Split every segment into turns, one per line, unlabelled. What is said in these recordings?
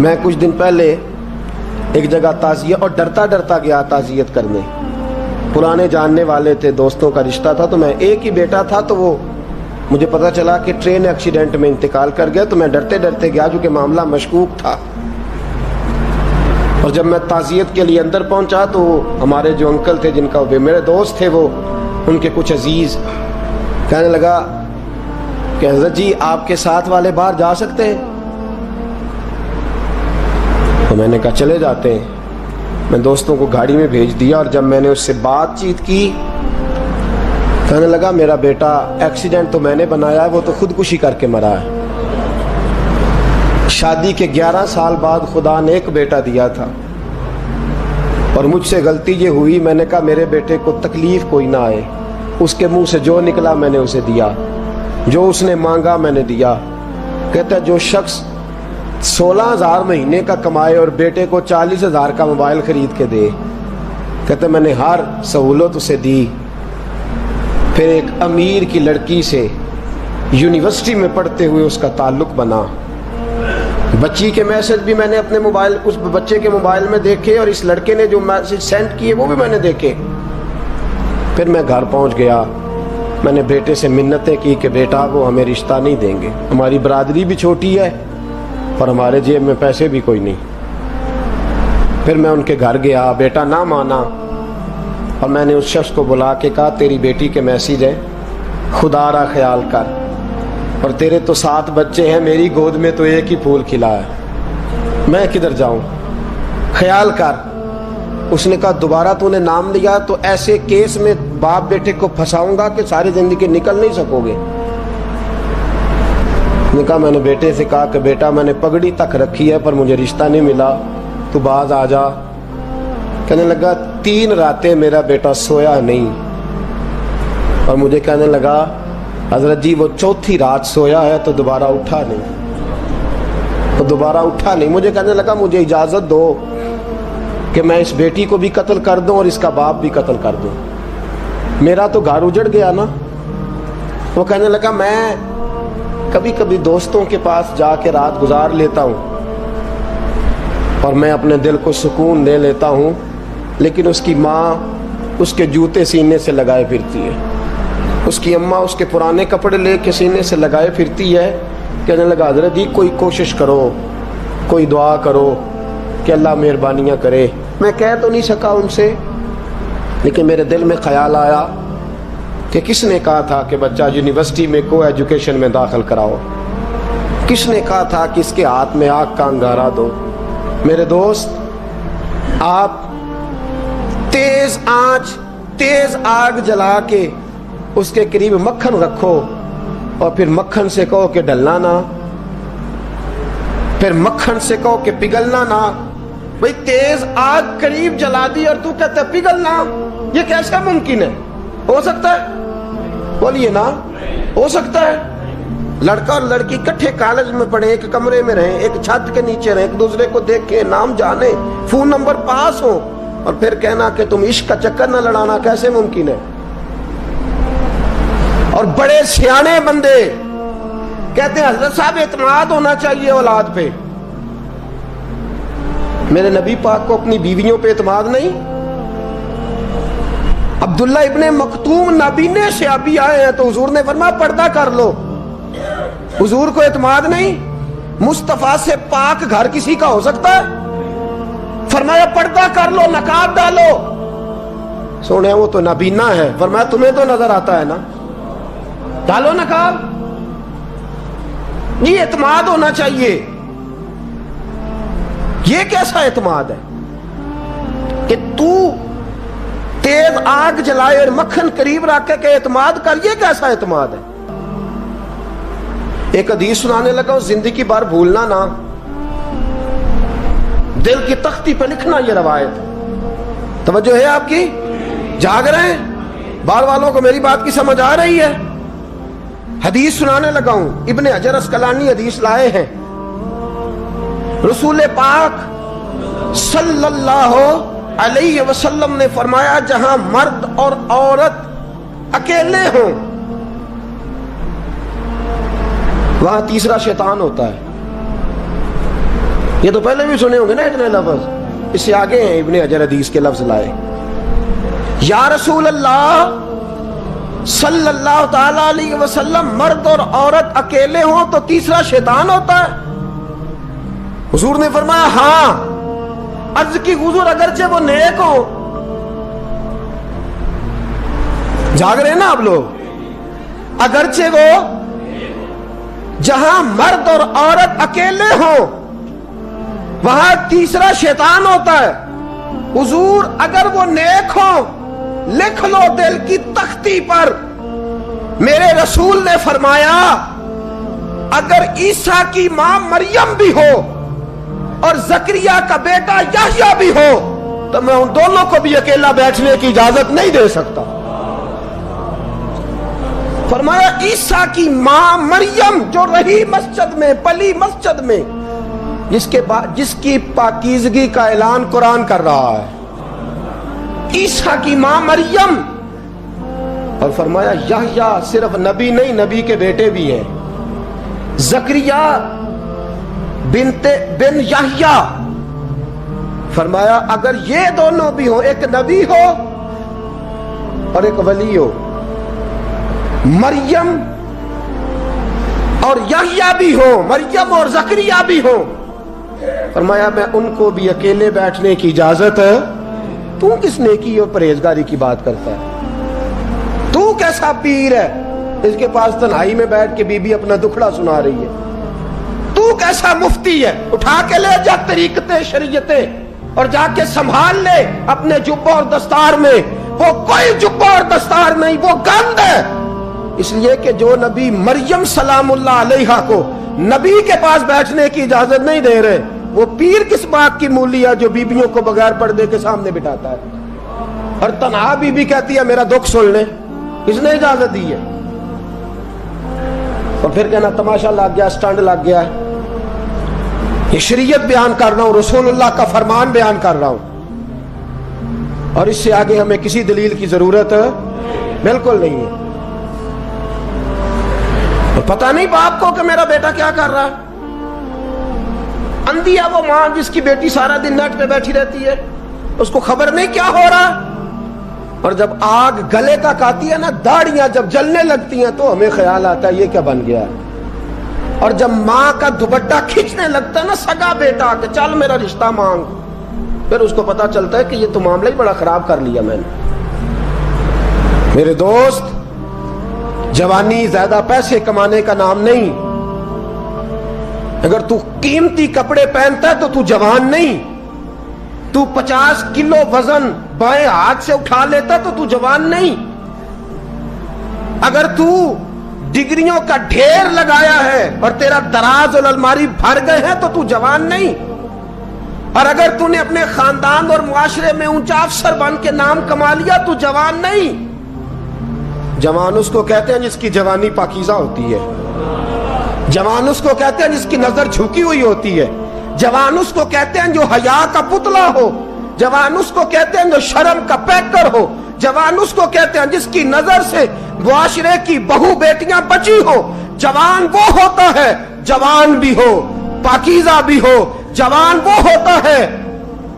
میں کچھ دن پہلے ایک جگہ تعزیت اور ڈرتا ڈرتا گیا تعزیت کرنے. پرانے جاننے والے تھے, دوستوں کا رشتہ تھا, تو میں ایک ہی بیٹا تھا, تو وہ مجھے پتا چلا کہ ٹرین ایکسیڈنٹ میں انتقال کر گیا. تو میں ڈرتے ڈرتے گیا کیونکہ معاملہ مشکوک تھا. اور جب میں تعزیت کے لیے اندر پہنچا تو ہمارے جو انکل تھے, جن کا میرے دوست تھے, وہ ان کے کچھ عزیز کہنے لگا کہ حضرت جی آپ کے ساتھ والے باہر جا سکتے ہیں؟ تو میں نے کہا چلے جاتے ہیں. میں دوستوں کو گاڑی میں بھیج دیا, اور جب میں نے اس سے بات چیت کی, کہنے لگا میرا بیٹا ایکسیڈنٹ تو میں نے بنایا ہے, وہ تو خودکشی کر کے مرا ہے. شادی کے 11 سال بعد خدا نے ایک بیٹا دیا تھا, اور مجھ سے غلطی یہ ہوئی, میں نے کہا میرے بیٹے کو تکلیف کوئی نہ آئے. اس کے منہ سے جو نکلا میں نے اسے دیا, جو اس نے مانگا میں نے دیا. کہتا ہے جو شخص 16,000 مہینے کا کمائے اور بیٹے کو 40,000 کا موبائل خرید کے دے, کہتا ہے میں نے ہر سہولت اسے دی. پھر ایک امیر کی لڑکی سے یونیورسٹی میں پڑھتے ہوئے اس کا تعلق بنا. بچی کے میسج بھی میں نے اپنے موبائل, اس بچے کے موبائل میں دیکھے, اور اس لڑکے نے جو میسج سینڈ کیے وہ بھی میں نے دیکھے. پھر میں گھر پہنچ گیا, میں نے بیٹے سے منتیں کی کہ بیٹا وہ ہمیں رشتہ نہیں دیں گے, ہماری برادری بھی چھوٹی ہے اور ہمارے جیب میں پیسے بھی کوئی نہیں. پھر میں ان کے گھر گیا, بیٹا نہ مانا, اور میں نے اس شخص کو بلا کے کہا تیری بیٹی کے میسج ہے, خدا را خیال کر, اور تیرے تو 7 بچے ہیں, میری گود میں تو ایک ہی پھول کھلا ہے, میں کدھر جاؤں, خیال کر. اس نے کہا دوبارہ تو نے نام لیا تو ایسے کیس میں باپ بیٹے کو پھنساؤں گا کہ ساری زندگی نکل نہیں سکو گے. نے کہا میں نے بیٹے سے کہا کہ بیٹا میں نے پگڑی تک رکھی ہے پر مجھے رشتہ نہیں ملا, تو باز آ جا. کہنے لگا 3 راتیں میرا بیٹا سویا نہیں, اور مجھے کہنے لگا حضرت جی وہ 4تھی رات سویا ہے تو دوبارہ اٹھا نہیں. مجھے کہنے لگا مجھے اجازت دو کہ میں اس بیٹی کو بھی قتل کر دوں اور اس کا باپ بھی قتل کر دوں, میرا تو گھر اجڑ گیا نا. وہ کہنے لگا میں کبھی کبھی دوستوں کے پاس جا کے رات گزار لیتا ہوں اور میں اپنے دل کو سکون دے لیتا ہوں, لیکن اس کی ماں اس کے جوتے سینے سے لگائے پھرتی ہے, اس کی اماں اس کے پرانے کپڑے لے کے سینے سے لگائے پھرتی ہے. کہنے لگا حضرت جی کوئی کوشش کرو, کوئی دعا کرو کہ اللہ مہربانیاں کرے. میں کہہ تو نہیں سکا ان سے, لیکن میرے دل میں خیال آیا کہ کس نے کہا تھا کہ بچہ یونیورسٹی میں کو ایجوکیشن میں داخل کراؤ, کس نے کہا تھا کہ اس کے ہاتھ میں آگ کا انگارہ دو. میرے دوست, آپ تیز آنچ تیز آگ جلا کے اس کے قریب مکھن رکھو, اور پھر مکھن سے کہو کہ ڈلنا نہ, پھر مکھن سے کہو کہ پگھلنا نہ. بھئی تیز آگ قریب جلا دی اور تو کہتا ہے پگھلنا, یہ کیسا ممکن ہے؟ ہو سکتا ہے؟ بولیے نا, ہو سکتا ہے؟ لڑکا اور لڑکی کٹھے کالج میں پڑھیں, ایک کمرے میں رہیں, ایک چھت کے نیچے رہیں, ایک دوسرے کو دیکھیں, نام جانے, فون نمبر پاس ہو, اور پھر کہنا کہ تم عشق کا چکر نہ لڑانا, کیسے ممکن ہے؟ اور بڑے سیانے بندے کہتے ہیں حضرت صاحب اعتماد ہونا چاہیے اولاد پہ. میرے نبی پاک کو اپنی بیویوں پہ اعتماد نہیں؟ عبداللہ ابن مکتوم نابینے سے ابھی آئے ہیں تو حضور نے فرمایا پردہ کر لو. حضور کو اعتماد نہیں؟ مصطفیٰ سے پاک گھر کسی کا ہو سکتا ہے؟ فرمایا پردہ کر لو, نقاب ڈالو. سونے وہ تو نابینا ہے, فرمایا تمہیں تو نظر آتا ہے نا, ڈالو نقاب. یہ اعتماد ہونا چاہیے. یہ کیسا اعتماد ہے کہ تو تیز آگ جلائے اور مکھن قریب رکھ کے اعتماد کر, یہ کیسا اعتماد ہے؟ ایک حدیث سنانے لگا, زندگی بھر بھولنا نہ, دل کی تختی پہ لکھنا یہ روایت. توجہ ہے آپ کی؟ جاگ رہے ہیں؟ باہر والوں کو میری بات کی سمجھ آ رہی ہے؟ حدیث سنانے لگا ہوں, ابن حجر اسقلانی حدیث لائے ہیں. رسول پاک صلی اللہ علیہ وسلم نے فرمایا جہاں مرد اور عورت اکیلے ہوں وہاں تیسرا شیطان ہوتا ہے. یہ تو پہلے بھی سنے ہوں گے نا اتنے لفظ. اس سے آگے ہیں ابن حجر حدیث کے لفظ لائے. یا رسول اللہ صلی اللہ تعالی علیہ وسلم، مرد اور عورت اکیلے ہوں تو تیسرا شیطان ہوتا ہے؟ حضور نے فرمایا ہاں. عرض کی حضور اگرچہ وہ نیک ہو، جاگ رہے ہیں نا آپ لوگ، اگرچہ وہ جہاں مرد اور عورت اکیلے ہوں وہاں تیسرا شیطان ہوتا ہے. حضور اگر وہ نیک ہو لکھ لو دل کی تختی پر. میرے رسول نے فرمایا اگر عیسیٰ کی ماں مریم بھی ہو اور زکریا کا بیٹا یحییٰ بھی ہو تو میں ان دونوں کو بھی اکیلا بیٹھنے کی اجازت نہیں دے سکتا. فرمایا عیسیٰ کی ماں مریم جو رہی مسجد میں، پلی مسجد میں، جس کی پاکیزگی کا اعلان قرآن کر رہا ہے، عیسیٰ کی ماں مریم. اور فرمایا یحییٰ صرف نبی نہیں، نبی کے بیٹے بھی ہیں، زکریا بن یحییٰ. فرمایا اگر یہ دونوں بھی ہوں، ایک نبی ہو اور ایک ولی ہو، مریم اور یحییٰ بھی ہو، مریم اور زکریا بھی ہو، فرمایا میں ان کو بھی اکیلے بیٹھنے کی اجازت ہے. تو کس نیکی اور پرہیزگاری کی بات کرتا ہے؟ تو کیسا پیر ہے اس کے پاس تنہائی میں بیٹھ کے بی بی اپنا دکھڑا سنا رہی ہے؟ تو کیسا مفتی ہے؟ اٹھا کے لے جا طریقتیں شریعتیں اور جا کے سنبھال لے اپنے جبہ اور دستار میں. وہ کوئی جبہ اور دستار نہیں، وہ گند ہے. اس لیے کہ جو نبی مریم سلام اللہ علیہا کو نبی کے پاس بیٹھنے کی اجازت نہیں دے رہے، وہ پیر کس بات کی مولی ہے جو بیبیوں کو بغیر پردے کے سامنے بٹھاتا ہے؟ اور تنہا بی بی کہتی ہے میرا دکھ سن لے، کس نے اجازت دی ہے؟ اور پھر کہنا تماشا لگ گیا، سٹنڈ لگ گیا ہے. یہ شریعت بیان کر رہا ہوں، رسول اللہ کا فرمان بیان کر رہا ہوں، اور اس سے آگے ہمیں کسی دلیل کی ضرورت بالکل نہیں ہے. پتہ نہیں باپ کو کہ میرا بیٹا کیا کر رہا ہے. اندھی ہے وہ ماں جس کی بیٹی سارا دن نیٹ پہ بیٹھی رہتی ہے، اس کو خبر نہیں کیا ہو رہا. اور جب آگ گلے تک آتی ہے نا، داڑیاں جب جلنے لگتی ہیں تو ہمیں خیال آتا ہے یہ کیا بن گیا. اور جب ماں کا دوپٹہ کھینچنے لگتا ہے نا سگا بیٹا کہ چل میرا رشتہ مانگ، پھر اس کو پتا چلتا ہے کہ یہ تو معاملہ ہی بڑا خراب کر لیا میں نے. میرے دوست، جوانی زیادہ پیسے کمانے کا نام نہیں. اگر تو قیمتی کپڑے پہنتا ہے تو تو جوان نہیں. تو 50 کلو وزن بائیں ہاتھ سے اٹھا لیتا تو تو جوان نہیں. اگر تو ڈگریوں کا ڈھیر لگایا ہے اور تیرا دراز اور الماری بھر گئے ہیں تو تو جوان نہیں. اور اگر تو نے اپنے خاندان اور معاشرے میں اونچا افسر بن کے نام کما لیا تو جوان نہیں. جوان اس کو کہتے ہیں جس کی جوانی پاکیزہ ہوتی ہے. جوان اس کو کہتے ہیں جس کی نظر جھکی ہوئی ہوتی ہے. جوان اس کو کہتے ہیں جو حیا کا پتلا ہو. جوان اس کو کہتے ہیں جو شرم کا پیکر ہو. جوان اس کو کہتے ہیں جس کی نظر سے معاشرے کی بہو بیٹیاں بچی ہو. جوان وہ ہوتا ہے، جوان بھی ہو پاکیزہ بھی ہو، جوان وہ ہوتا ہے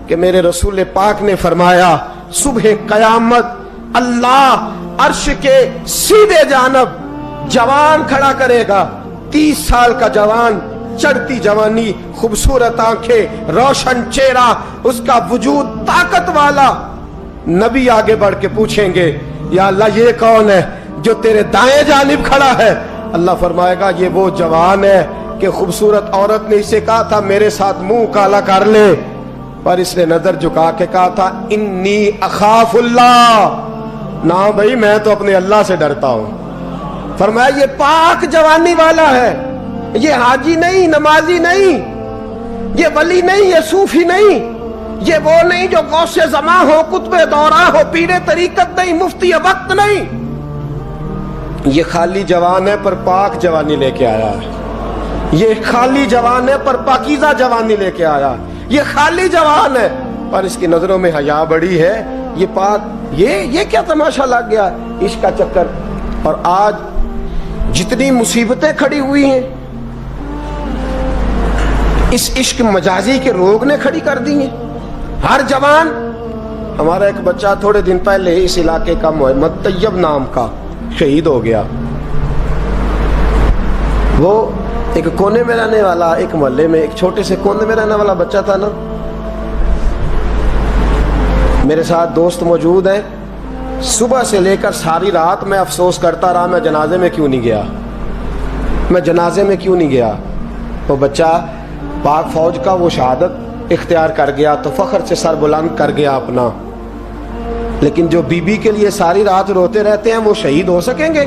کہ میرے رسول پاک نے فرمایا صبح قیامت اللہ عرش کے سیدھے جانب جوان کھڑا کرے گا. 30 سال کا جوان، چڑھتی جوانی، خوبصورت آنکھیں، روشن چہرہ، اس کا وجود طاقت والا. نبی آگے بڑھ کے پوچھیں گے یا اللہ یہ کون ہے جو تیرے دائیں جانب کھڑا ہے؟ اللہ فرمائے گا یہ وہ جوان ہے کہ خوبصورت عورت نے اسے کہا تھا میرے ساتھ منہ کالا کر لے، پر اس نے نظر جھکا کے کہا تھا انی اخاف اللہ. نہ بھائی میں تو اپنے اللہ سے ڈرتا ہوں. فرمایا یہ پاک جوانی والا ہے، یہ حاجی نہیں، نمازی نہیں، یہ ولی نہیں، یہ صوفی نہیں، یہ وہ نہیں جو غوث زماں ہو، قطب دورہ ہو، پیر طریقت نہیں، مفتی وقت نہیں. یہ خالی جوان ہے پر پاک جوانی لے کے آیا ہے. یہ خالی جوان ہے پر پاکیزہ جوانی لے کے آیا. یہ خالی جوان ہے پر اس کی نظروں میں حیا بڑی ہے. یہ پاک، یہ کیا تماشا لگ گیا عشق کا چکر. اور آج جتنی مصیبتیں کھڑی ہوئی ہیں اس عشق مجازی کے روگ نے کھڑی کر دی ہیں. ہر جوان. ہمارا ایک بچہ تھوڑے دن پہلے اس علاقے کا محمد طیب نام کا شہید ہو گیا. وہ ایک کونے میں رہنے والا, ایک محلے میں ایک چھوٹے سے کونے میں رہنے والا بچہ تھا نا. میرے ساتھ دوست موجود ہیں. صبح سے لے کر ساری رات میں افسوس کرتا رہا میں جنازے میں کیوں نہیں گیا, میں جنازے میں کیوں نہیں گیا. وہ بچہ پاک فوج کا وہ شہادت اختیار کر گیا تو فخر سے سر بلند کر گیا اپنا, لیکن جو بی بی کے لیے ساری رات روتے رہتے ہیں وہ شہید ہو سکیں گے؟